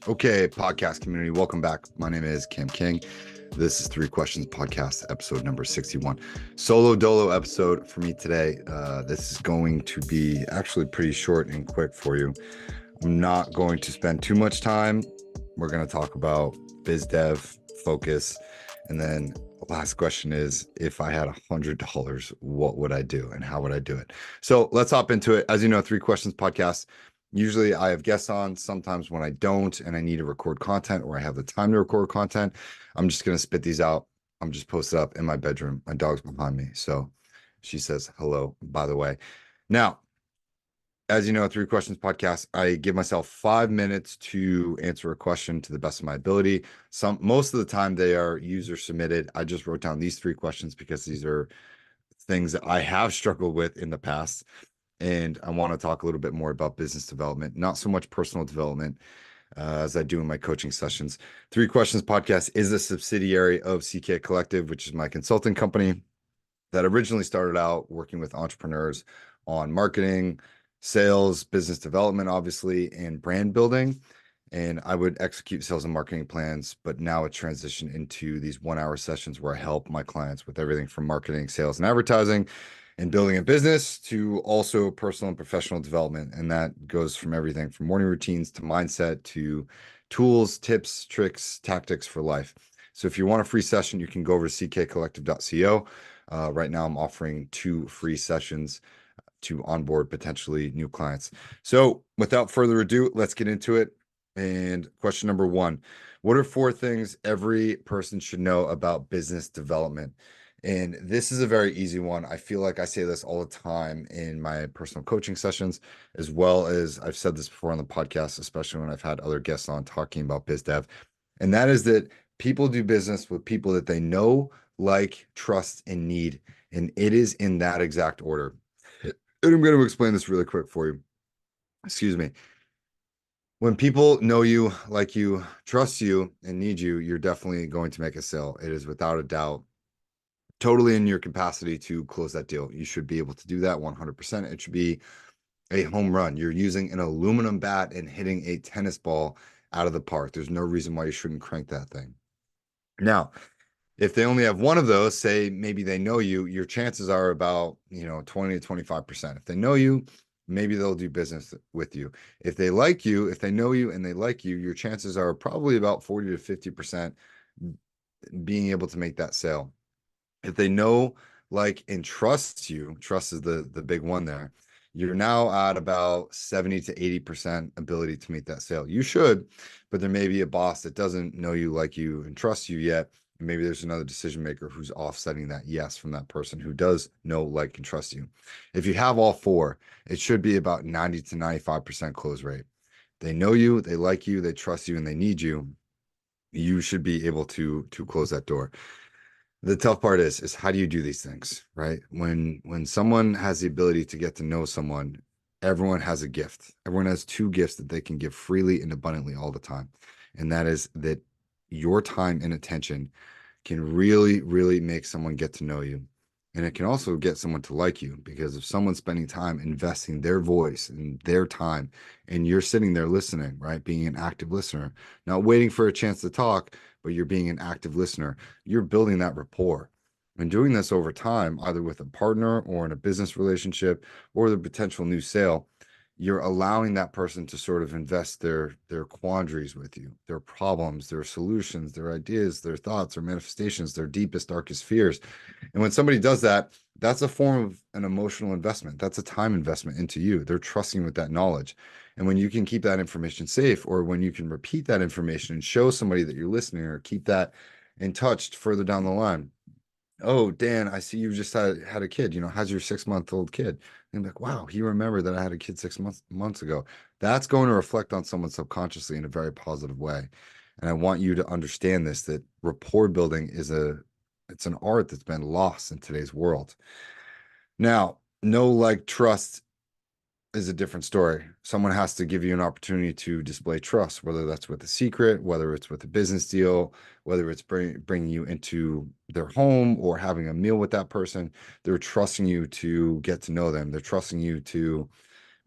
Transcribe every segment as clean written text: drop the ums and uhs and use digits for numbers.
Okay, podcast community, welcome back. My name is Cam King. This is Three Questions Podcast, episode number 61. Solo dolo episode for me today. This is going to be actually pretty short and quick for you. I'm not going to spend too much time. We're going to talk about biz dev, focus, and then the last question is, if I had $100, what would I do and how would I do it? So let's hop into it. As you know, Three Questions Podcast. Usually I have guests on. Sometimes when I don't and I need to record content or I have the time to record content, I'm just going to spit these out. I'm just posted up in my bedroom. My dog's behind me. So she says hello, by the way. Now, as you know, Three Questions Podcast, I give myself 5 minutes to answer a question to the best of my ability. Most of the time they are user submitted. I just wrote down these 3 questions because these are things that I have struggled with in the past. And I want to talk a little bit more about business development, not so much personal development as I do in my coaching sessions. Three Questions Podcast is a subsidiary of CK Collective, which is my consulting company that originally started out working with entrepreneurs on marketing, sales, business development, obviously, and brand building. And I would execute sales and marketing plans, but now it transitioned into these 1-hour sessions where I help my clients with everything from marketing, sales, and advertising and building a business to also personal and professional development. And that goes from everything from morning routines to mindset to tools, tips, tricks, tactics for life. So if you want a free session, you can go over to ckcollective.co. Right now, I'm offering 2 free sessions to onboard potentially new clients. So without further ado, let's get into it. And question number 1, what are 4 things every person should know about business development? And this is a very easy one. I feel like I say this all the time in my personal coaching sessions, as well as I've said this before on the podcast, especially when I've had other guests on talking about biz dev. And that is that people do business with people that they know, like, trust, and need. And it is in that exact order. And I'm going to explain this really quick for you. Excuse me. When people know you, like you, trust you, and need you, you're definitely going to make a sale. It is without a doubt totally in your capacity to close that deal. You should be able to do that 100%. It should be a home run. You're using an aluminum bat and hitting a tennis ball out of the park. There's no reason why you shouldn't crank that thing. Now, if they only have one of those, say maybe they know you, your chances are about, 20 to 25%. If they know you, maybe they'll do business with you. If they like you, if they know you and they like you, your chances are probably about 40 to 50% being able to make that sale. If they know, like, and trust you, trust is the big one there, you're now at about 70 to 80% ability to make that sale. You should, but there may be a boss that doesn't know you, like you, and trust you yet. And maybe there's another decision maker who's offsetting that yes from that person who does know, like, and trust you. If you have all 4, it should be about 90 to 95% close rate. They know you, they like you, they trust you, and they need you. You should be able to close that door. The tough part is how do you do these things, right? When someone has the ability to get to know someone, everyone has a gift. Everyone has 2 gifts that they can give freely and abundantly all the time. And that is that your time and attention can really, really make someone get to know you. And it can also get someone to like you, because if someone's spending time investing their voice and their time, and you're sitting there listening, right? Being an active listener, not waiting for a chance to talk, but you're being an active listener, you're building that rapport. And doing this over time, either with a partner or in a business relationship or the potential new sale, you're allowing that person to sort of invest their quandaries with you, their problems, their solutions, their ideas, their thoughts, their manifestations, their deepest, darkest fears. And when somebody does that, that's a form of an emotional investment. That's a time investment into you. They're trusting with that knowledge. And when you can keep that information safe, or when you can repeat that information and show somebody that you're listening, or keep that in touch further down the line. Oh, Dan, I see you just had a kid. How's your 6-month-old kid? And I'm like, wow, he remembered that I had a kid 6 months ago. That's going to reflect on someone subconsciously in a very positive way. And I want you to understand this, that rapport building it's an art that's been lost in today's world. Now, know, like, trust is a different story. Someone has to give you an opportunity to display trust, whether that's with a secret, whether it's with a business deal, whether it's bringing you into their home or having a meal with that person. They're trusting you to get to know them. They're trusting you to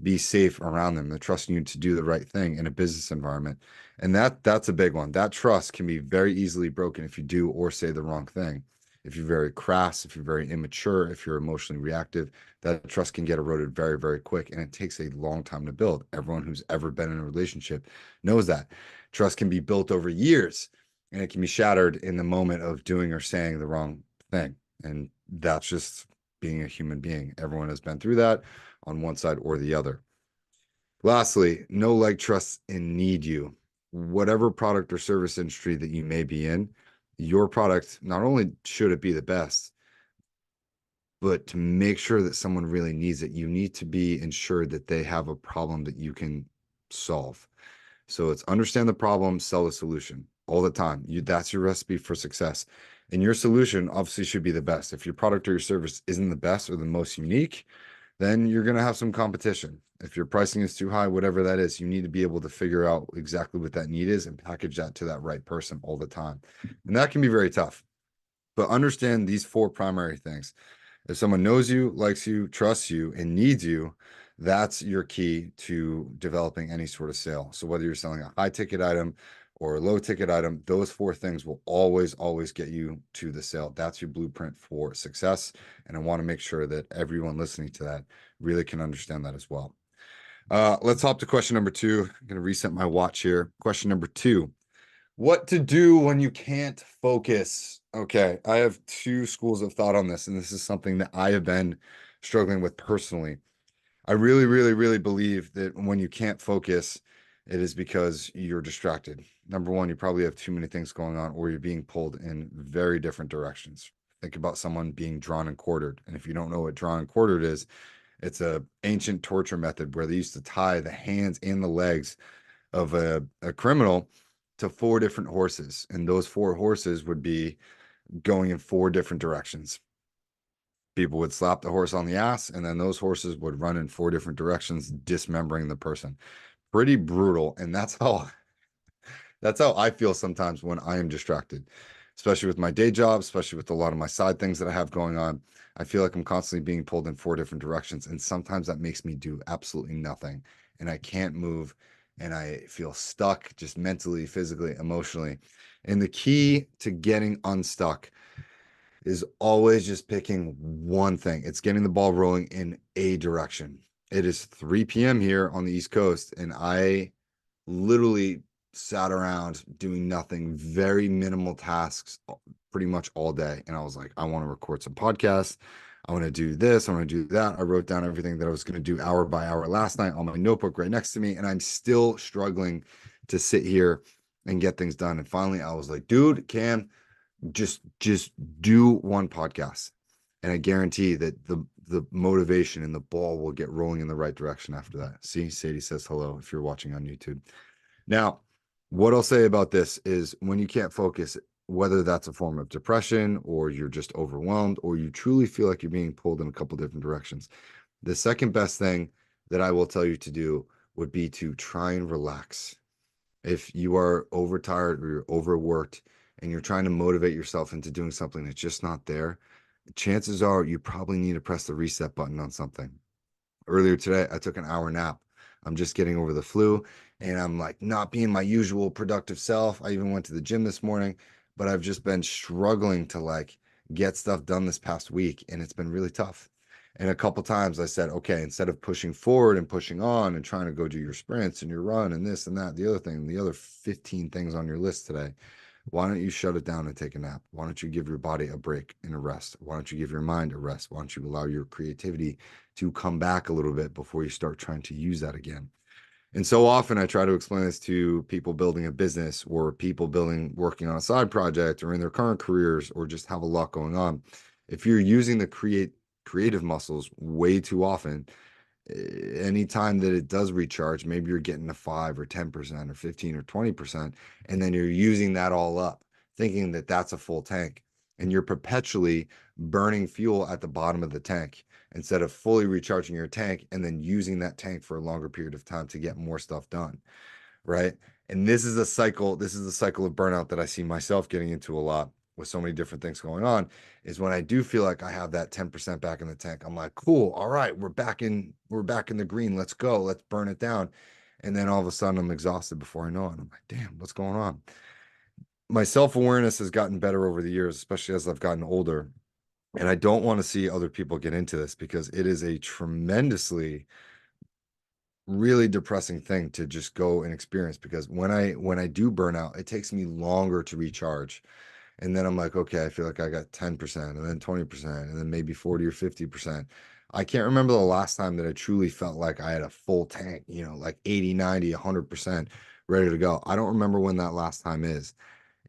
be safe around them. They're trusting you to do the right thing in a business environment. And that's a big one. That trust can be very easily broken if you do or say the wrong thing. If you're very crass, if you're very immature, if you're emotionally reactive, that trust can get eroded very, very quick. And it takes a long time to build. Everyone who's ever been in a relationship knows that. Trust can be built over years, and it can be shattered in the moment of doing or saying the wrong thing. And that's just being a human being. Everyone has been through that on one side or the other. Lastly, know, like, trust, and need you. Whatever product or service industry that you may be in, your product, not only should it be the best, but to make sure that someone really needs it, you need to be ensured that they have a problem that you can solve. So it's understand the problem, sell the solution all the time. That's your recipe for success. And your solution obviously should be the best. If your product or your service isn't the best or the most unique, then you're going to have some competition. If your pricing is too high, whatever that is, you need to be able to figure out exactly what that need is and package that to that right person all the time. And that can be very tough. But understand these four primary things. If someone knows you, likes you, trusts you, and needs you, that's your key to developing any sort of sale. So whether you're selling a high ticket item or a low ticket item, those four things will always, always get you to the sale. That's your blueprint for success. And I want to make sure that everyone listening to that really can understand that as well. Let's hop to question number two. I'm going to reset my watch here. Question number two. What to do when you can't focus? Okay, I have two schools of thought on this, and this is something that I have been struggling with personally. I really, really, really believe that when you can't focus, it is because you're distracted. Number one, you probably have too many things going on, or you're being pulled in very different directions. Think about someone being drawn and quartered. And if you don't know what drawn and quartered is, it's a ancient torture method where they used to tie the hands and the legs of a criminal to four different horses, and those four horses would be going in four different directions. People would slap the horse on the ass, and then those horses would run in four different directions, dismembering the person. Pretty brutal, and that's how I feel sometimes when I am distracted, especially with my day job, especially with a lot of my side things that I have going on. I feel like I'm constantly being pulled in four different directions, and sometimes that makes me do absolutely nothing, and I can't move, and I feel stuck just mentally, physically, emotionally. And the key to getting unstuck is always just picking one thing. It's getting the ball rolling in a direction. It is 3 p.m. here on the East Coast, and I literally sat around doing nothing, very minimal tasks pretty much all day. And I was like, I want to record some podcasts. I want to do this. I want to do that. I wrote down everything that I was going to do hour by hour last night on my notebook right next to me. And I'm still struggling to sit here and get things done. And finally, I was like, dude, Cam, just do one podcast. And I guarantee that the motivation and the ball will get rolling in the right direction after that. See, Sadie says hello if you're watching on YouTube. Now, what I'll say about this is when you can't focus, whether that's a form of depression or you're just overwhelmed or you truly feel like you're being pulled in a couple different directions, the second best thing that I will tell you to do would be to try and relax. If you are overtired or you're overworked and you're trying to motivate yourself into doing something that's just not there, chances are you probably need to press the reset button on something. Earlier today, I took an hour nap. I'm just getting over the flu and I'm like not being my usual productive self. I even went to the gym this morning, but I've just been struggling to like get stuff done this past week and it's been really tough. And a couple times I said, okay, instead of pushing forward and pushing on and trying to go do your sprints and your run and this and that, the other thing, the other 15 things on your list today, why don't you shut it down and take a nap? Why don't you give your body a break and a rest? Why don't you give your mind a rest? Why don't you allow your creativity to come back a little bit before you start trying to use that again? And so often I try to explain this to people building a business or people working on a side project or in their current careers or just have a lot going on. If you're using the creative muscles way too often, anytime that it does recharge, maybe you're getting a 5 or 10% or 15 or 20%, and then you're using that all up, thinking that that's a full tank. And you're perpetually burning fuel at the bottom of the tank instead of fully recharging your tank and then using that tank for a longer period of time to get more stuff done. Right. And this is a cycle. This is the cycle of burnout that I see myself getting into a lot with so many different things going on is when I do feel like I have that 10% back in the tank, I'm like, cool, all right, we're back in the green. Let's go. Let's burn it down. And then all of a sudden I'm exhausted before I know it. I'm like, damn, what's going on? My self-awareness has gotten better over the years, especially as I've gotten older. And I don't want to see other people get into this because it is a tremendously really depressing thing to just go and experience, because when I do burn out, it takes me longer to recharge. And then I'm like, okay, I feel like I got 10% and then 20% and then maybe 40 or 50%. I can't remember the last time that I truly felt like I had a full tank, like 80, 90, 100% ready to go. I don't remember when that last time is.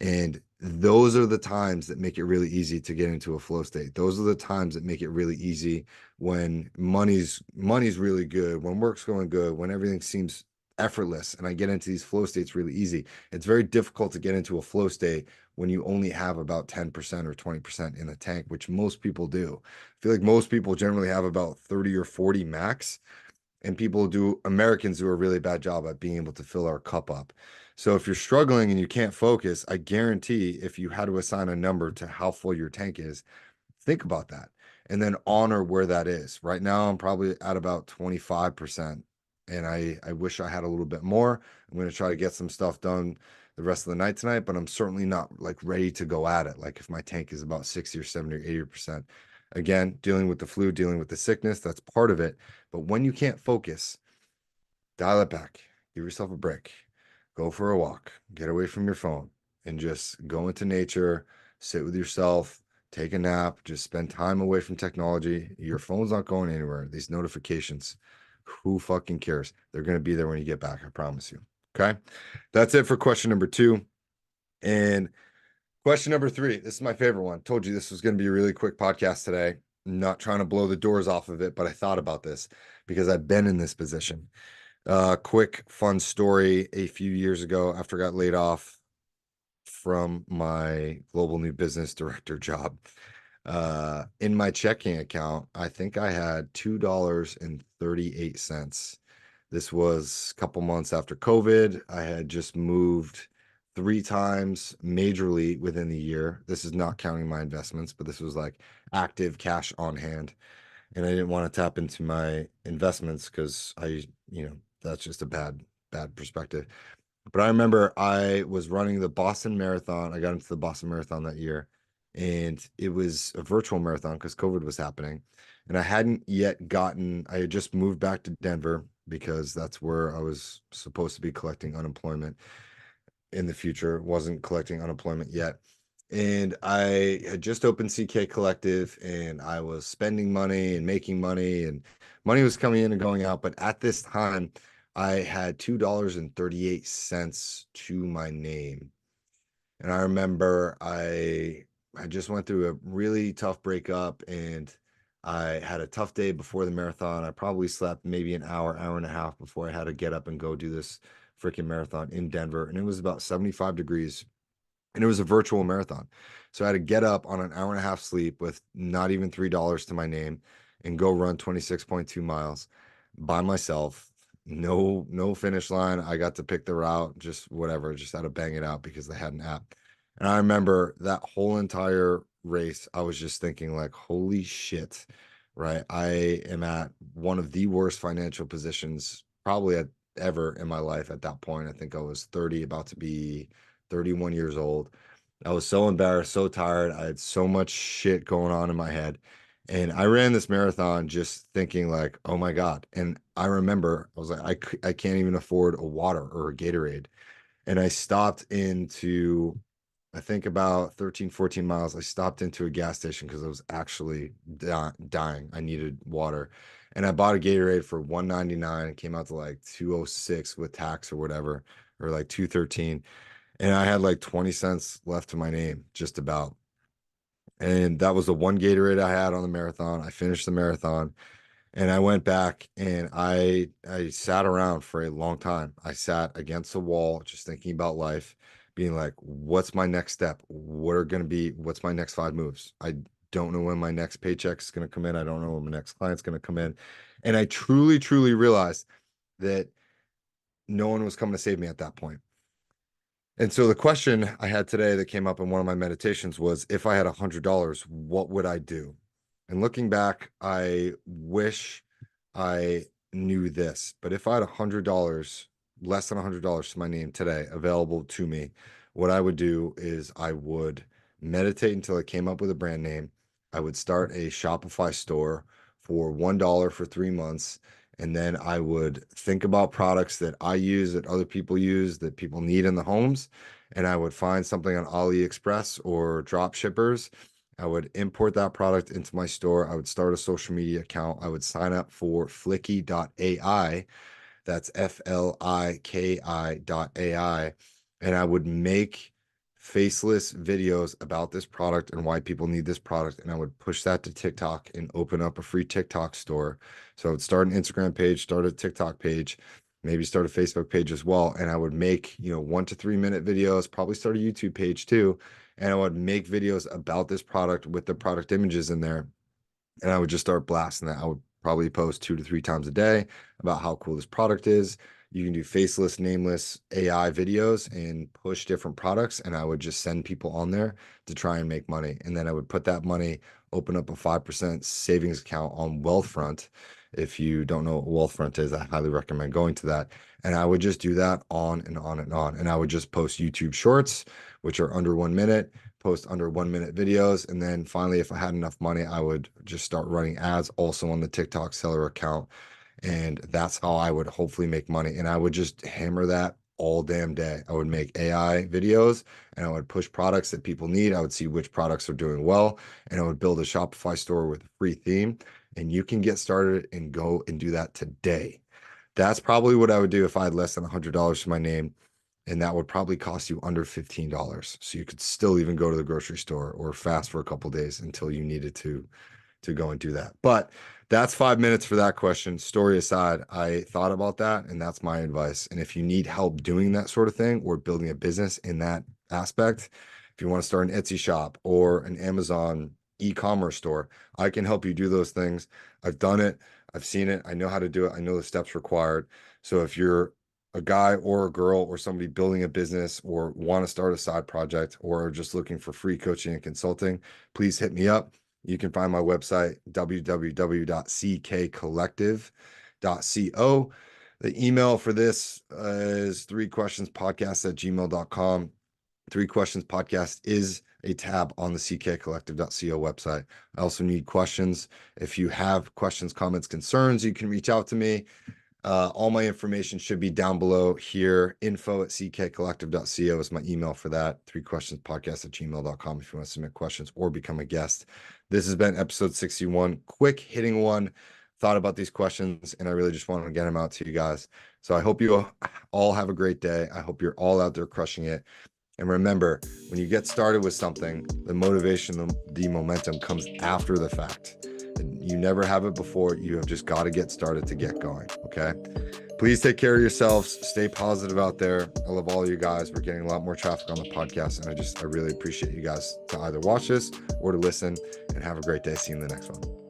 And those are the times that make it really easy to get into a flow state. Those are the times that make it really easy when money's really good, when work's going good, when everything seems effortless, and I get into these flow states really easy. It's very difficult to get into a flow state when you only have about 10% or 20% in the tank, which most people do. I feel like most people generally have about 30 or 40 max, and Americans do a really bad job at being able to fill our cup up. So if you're struggling and you can't focus, I guarantee if you had to assign a number to how full your tank is, think about that and then honor where that is. Right now, I'm probably at about 25%. And I wish I had a little bit more. I'm going to try to get some stuff done the rest of the night tonight, but I'm certainly not like ready to go at it. Like if my tank is about 60 or 70 or 80%. Again, dealing with the flu, dealing with the sickness, that's part of it. But when you can't focus, dial it back, give yourself a break, go for a walk, get away from your phone, and just go into nature, sit with yourself, take a nap, just spend time away from technology. Your phone's not going anywhere. These notifications, who fucking cares? They're going to be there when you get back, I promise you. Okay. That's it for question number 2. And question number 3, this is my favorite one. Told you this was going to be a really quick podcast today. I'm not trying to blow the doors off of it, but I thought about this because I've been in this position. Quick, fun story. A few years ago, after I got laid off from my global new business director job, in my checking account, I think I had $2.38. This was a couple months after COVID. I had just moved 3 times majorly within the year. This is not counting my investments, but this was like active cash on hand. And I didn't want to tap into my investments because that's just a bad perspective. But I remember I was running the Boston Marathon. I got into the Boston Marathon that year, and it was a virtual marathon because COVID was happening. And I had just moved back to Denver because that's where I was supposed to be collecting unemployment in the future. Wasn't collecting unemployment yet. And I had just opened CK Collective, and I was spending money and making money, and money was coming in and going out. But at this time, I had $2.38 to my name. And I remember I just went through a really tough breakup, and I had a tough day before the marathon. I probably slept maybe an hour and a half before I had to get up and go do this freaking marathon in Denver. And it was about 75 degrees, and it was a virtual marathon. So I had to get up on an hour and a half sleep with not even $3 to my name and go run 26.2 miles by myself. No finish line. I got to pick the route, just whatever, just had to bang it out because they had an app. And I remember that whole entire race, I was just thinking like, holy shit, right? I am at one of the worst financial positions probably ever in my life at that point. I think I was 30, about to be 31 years old. I was so embarrassed, so tired. I had so much shit going on in my head. And I ran this marathon just thinking like, oh my God. And I remember I was like, I can't even afford a water or a Gatorade. And I stopped into, I think about 13, 14 miles. I stopped into a gas station because I was actually dying. I needed water. And I bought a Gatorade for $1.99. It came out to like 206 with tax or whatever, or like 213. And I had like 20 cents left to my name, just about. And that was the one Gatorade I had on the marathon. I finished the marathon, and I went back and I sat around for a long time. I sat against the wall, just thinking about life, being like, what's my next step? What's my next 5 moves? I don't know when my next paycheck is going to come in. I don't know when my next client's going to come in. And I truly, truly realized that no one was coming to save me at that point. And so the question I had today that came up in one of my meditations was, if I had $100, what would I do? And looking back, I wish I knew this, but if I had $100, less than $100 to my name today available to me, what I would do is I would meditate until I came up with a brand name. I would start a Shopify store for $1 for 3 months. And then I would think about products that I use, that other people use, that people need in the homes. And I would find something on AliExpress or drop shippers. I would import that product into my store. I would start a social media account. I would sign up for flicky.ai. That's FLIKI.ai. And I would make faceless videos about this product and why people need this product. And I would push that to TikTok and open up a free TikTok store. So I would start an Instagram page, start a TikTok page, maybe start a Facebook page as well. And I would make, 1 to 3 minute videos, probably start a YouTube page too. And I would make videos about this product with the product images in there. And I would just start blasting that. I would probably post 2 to 3 times a day about how cool this product is. You can do faceless, nameless AI videos and push different products. And I would just send people on there to try and make money. And then I would put that money, open up a 5% savings account on Wealthfront. If you don't know what Wealthfront is, I highly recommend going to that. And I would just do that on and on and on. And I would just post YouTube shorts, which are under 1 minute, post under 1 minute videos. And then finally, if I had enough money, I would just start running ads also on the TikTok seller account. And that's how I would hopefully make money. And I would just hammer that all damn day. I would make AI videos and I would push products that people need. I would see which products are doing well, and I would build a Shopify store with a free theme. And you can get started and go and do that today. That's probably what I would do if I had less than $100 to my name. And that would probably cost you under $15. So you could still even go to the grocery store or fast for a couple days until you needed to go and do that. But that's 5 minutes for that question. Story aside, I thought about that, and that's my advice. And if you need help doing that sort of thing or building a business in that aspect, if you want to start an Etsy shop or an Amazon e-commerce store, I can help you do those things. I've done it. I've seen it. I know how to do it. I know the steps required. So if you're a guy or a girl or somebody building a business or want to start a side project or are just looking for free coaching and consulting, please hit me up. You can find my website, www.ckcollective.co. The email for this is threequestionspodcast@gmail.com. Three Questions Podcast is a tab on the ckcollective.co website. I also need questions. If you have questions, comments, concerns, you can reach out to me. All my information should be down below here. info@ckcollective.co is my email for that. threequestionspodcast@gmail.com if you want to submit questions or become a guest. This has been episode 61. Quick hitting one. Thought about these questions and I really just wanted to get them out to you guys. So I hope you all have a great day. I hope you're all out there crushing it. And remember, when you get started with something, the motivation, the momentum comes after the fact. You never have it before. You have just got to get started to get going. Okay. Please take care of yourselves. Stay positive out there. I love all of you guys. We're getting a lot more traffic on the podcast. And I really appreciate you guys to either watch this or to listen, and have a great day. See you in the next one.